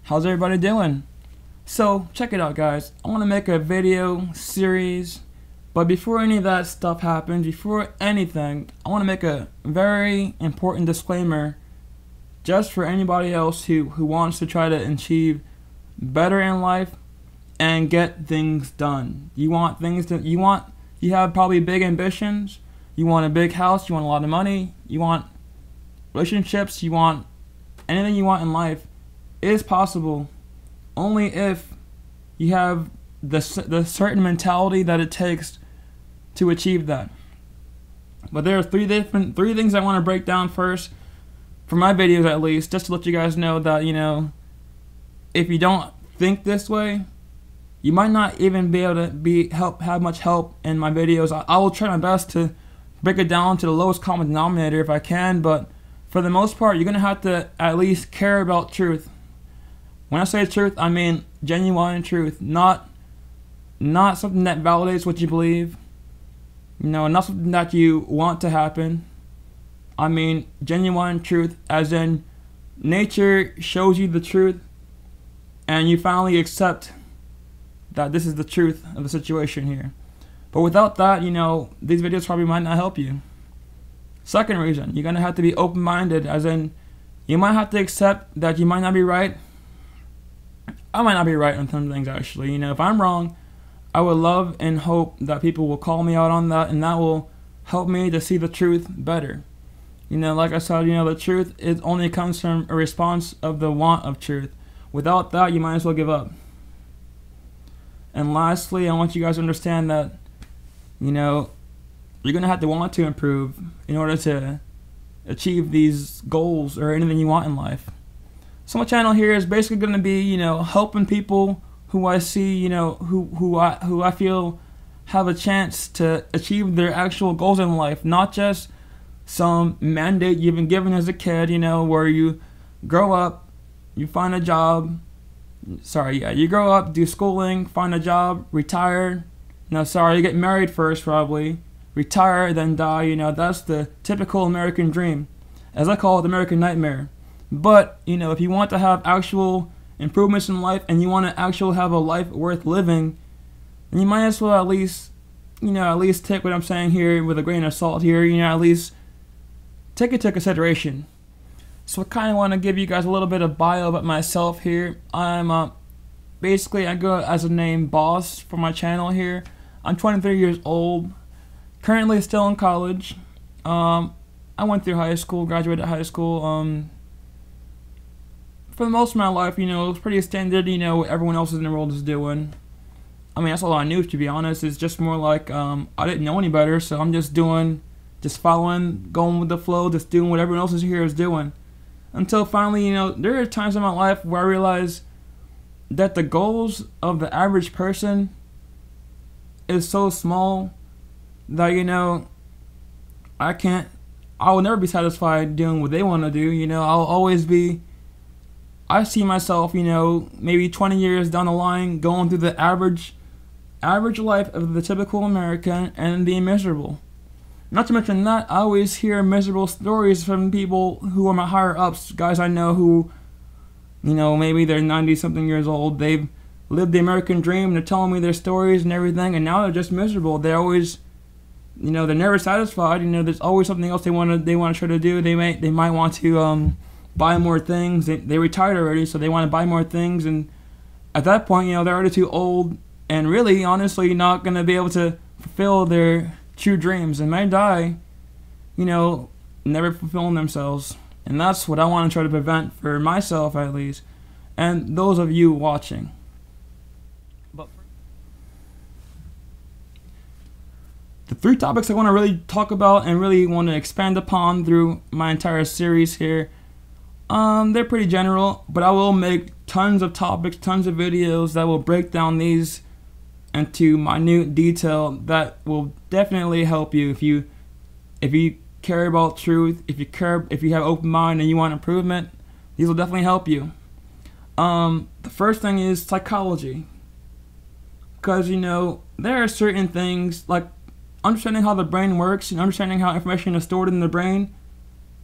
How's everybody doing? So, check it out, guys. I want to make a video series, but before any of that stuff happens, before anything, I want to make a very important disclaimer just for anybody else who wants to try to achieve better in life and get things done. You have probably big ambitions, you want a big house, you want a lot of money, you want relationships, you want anything you want in life. It is possible only if you have the certain mentality that it takes to achieve that. But there are three things I want to break down first, for my videos at least, just to let you guys know that, if you don't think this way, you might not even be able to have much help in my videos. I will try my best to break it down to the lowest common denominator if I can, but for the most part, you're going to have to at least care about truth. When I say truth, I mean genuine truth, not something that validates what you believe, not something that you want to happen. I mean genuine truth, as in nature shows you the truth and you finally accept that this is the truth of the situation here. But without that, these videos probably might not help you. Second reason, you're going to have to be open-minded, as in you might have to accept that you might not be right. I might not be right on some things, actually. If I'm wrong, I would love and hope that people will call me out on that, and that will help me to see the truth better. Like I said, the truth only comes from a response of the want of truth. Without that, you might as well give up. And lastly, I want you guys to understand that, you're going to have to want to improve in order to achieve these goals or anything you want in life. So my channel here is basically going to be, helping people who I see, who I feel have a chance to achieve their actual goals in life, not just some mandate you've been given as a kid, where you grow up, you find a job, you grow up, do schooling, find a job, retire, you get married first probably, retire, then die, that's the typical American dream, as I call it, the American nightmare. But, if you want to have actual improvements in life and you want to actually have a life worth living, then you might as well at least take what I'm saying here with a grain of salt here, at least take it into consideration. So I kind of want to give you guys a little bit of bio about myself here. I'm basically, I go as a name Boss for my channel here. I'm 23 years old, currently still in college. I went through high school, graduated high school. For the most of my life, it was pretty standard, what everyone else in the world is doing. I mean, that's all I knew, to be honest. It's just more like, I didn't know any better, so I'm just following, going with the flow, just doing what everyone else here is doing. Until finally, there are times in my life where I realize that the goals of the average person is so small that, I will never be satisfied doing what they want to do. I'll always be, I see myself, maybe 20 years down the line going through the average life of the typical American and being miserable. Not to mention that, I always hear miserable stories from people who are my higher ups, guys I know who, maybe they're 90-something years old, they've lived the American dream, they're telling me their stories and everything, and now they're just miserable. They're always, they're never satisfied. There's always something else they want to try to do. They might want to buy more things. They retired already, so they want to buy more things, and at that point, they're already too old and really, honestly, not going to be able to fulfill their true dreams, and may die, never fulfilling themselves. And that's what I want to try to prevent, for myself at least, and those of you watching. But the three topics I want to really talk about and really want to expand upon through my entire series here, they're pretty general, but I will make tons of topics, tons of videos that will break down these into minute detail that will definitely help you if you care about truth, if you have open mind and you want improvement. These will definitely help you. The first thing is psychology, because there are certain things like understanding how the brain works and understanding how information is stored in the brain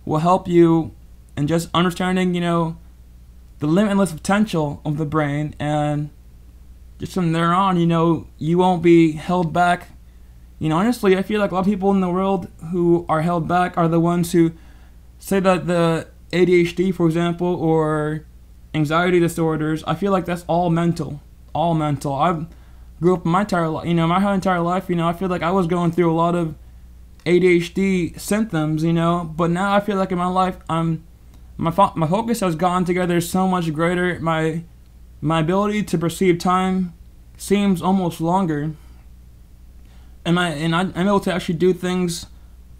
will help you, and just understanding the limitless potential of the brain, and just from there on, you know, you won't be held back. You know, honestly, I feel like a lot of people in the world who are held back are the ones who say that the ADHD, for example, or anxiety disorders, I feel like that's all mental. All mental. I grew up my entire life, you know, my whole entire life, you know, I feel like I was going through a lot of ADHD symptoms, you know, but now I feel like in my life, my focus has gone together so much greater. My ability to perceive time seems almost longer, and I'm able to actually do things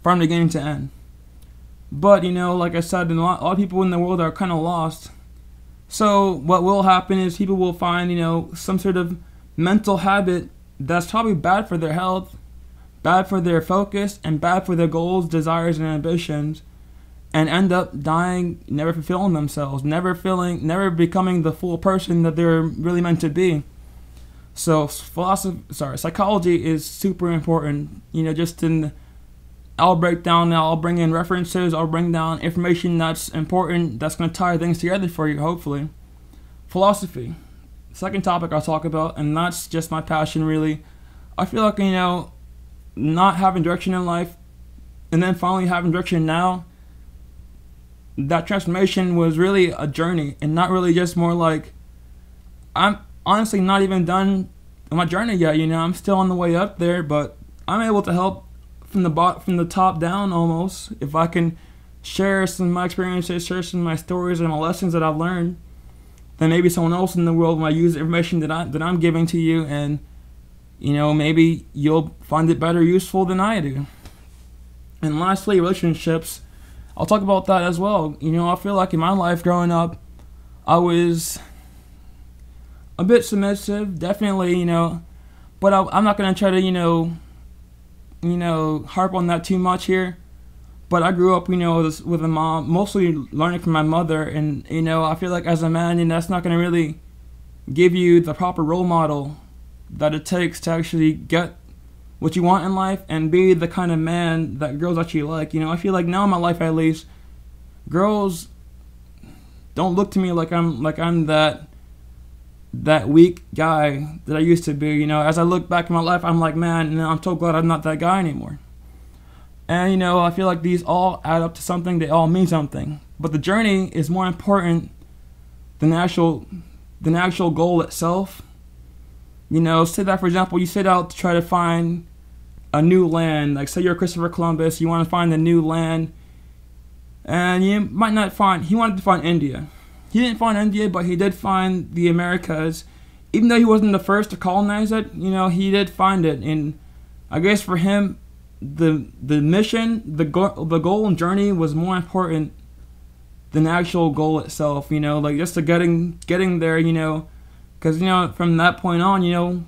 from beginning to end. But you know, like I said, a lot of people in the world are kind of lost. So what will happen is people will find, you know, some sort of mental habit that's probably bad for their health, bad for their focus, and bad for their goals, desires, and ambitions, and end up dying, never fulfilling themselves, never becoming the full person that they're really meant to be. So psychology is super important. You know, I'll bring in references, I'll bring down information that's important, that's going to tie things together for you, hopefully. Philosophy. Second topic I'll talk about, and that's just my passion, really. I feel like, you know, not having direction in life, and then finally having direction now, that transformation was really a journey, and not really just more like, I'm honestly not even done on my journey yet, you know, I'm still on the way up there, but I'm able to help from the top down almost. If I can share some of my experiences, share some of my stories and my lessons that I've learned, then maybe someone else in the world might use the information that I'm giving to you, and you know, maybe you'll find it better useful than I do. And lastly, relationships. I'll talk about that as well. You know, I feel like in my life growing up, I was a bit submissive, definitely, you know, but I'm not going to try to, you know, harp on that too much here. But I grew up, you know, with a mom, mostly learning from my mother, and, you know, I feel like as a man, you know, that's not going to really give you the proper role model that it takes to actually get what you want in life and be the kind of man that girls actually like. You know, I feel like now in my life at least, girls don't look to me like I'm that weak guy that I used to be. You know, as I look back in my life, I'm like, man, you know, I'm so glad I'm not that guy anymore. And you know, I feel like these all add up to something. They all mean something. But the journey is more important than the actual goal itself. You know, say that, for example, you set out to try to find a new land. Like, say you're Christopher Columbus, you want to find a new land, and you might not find, he wanted to find India. He didn't find India, but he did find the Americas. Even though he wasn't the first to colonize it, you know, he did find it. And I guess for him, the mission, the goal and journey was more important than the actual goal itself. You know, like just to getting there. You know, because you know from that point on, you know,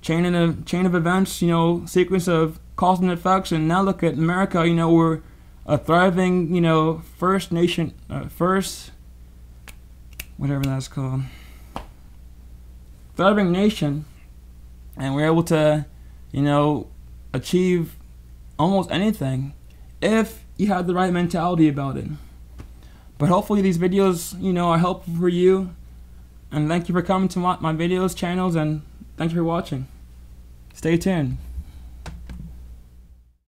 chain of events. You know, sequence of cause and effects. And now look at America. You know, we're a thriving, you know, first nation, whatever that's called, thriving nation, and we're able to, you know, achieve almost anything if you have the right mentality about it. But hopefully these videos, you know, are helpful for you, and thank you for coming to my videos, channels, and thank you for watching. Stay tuned.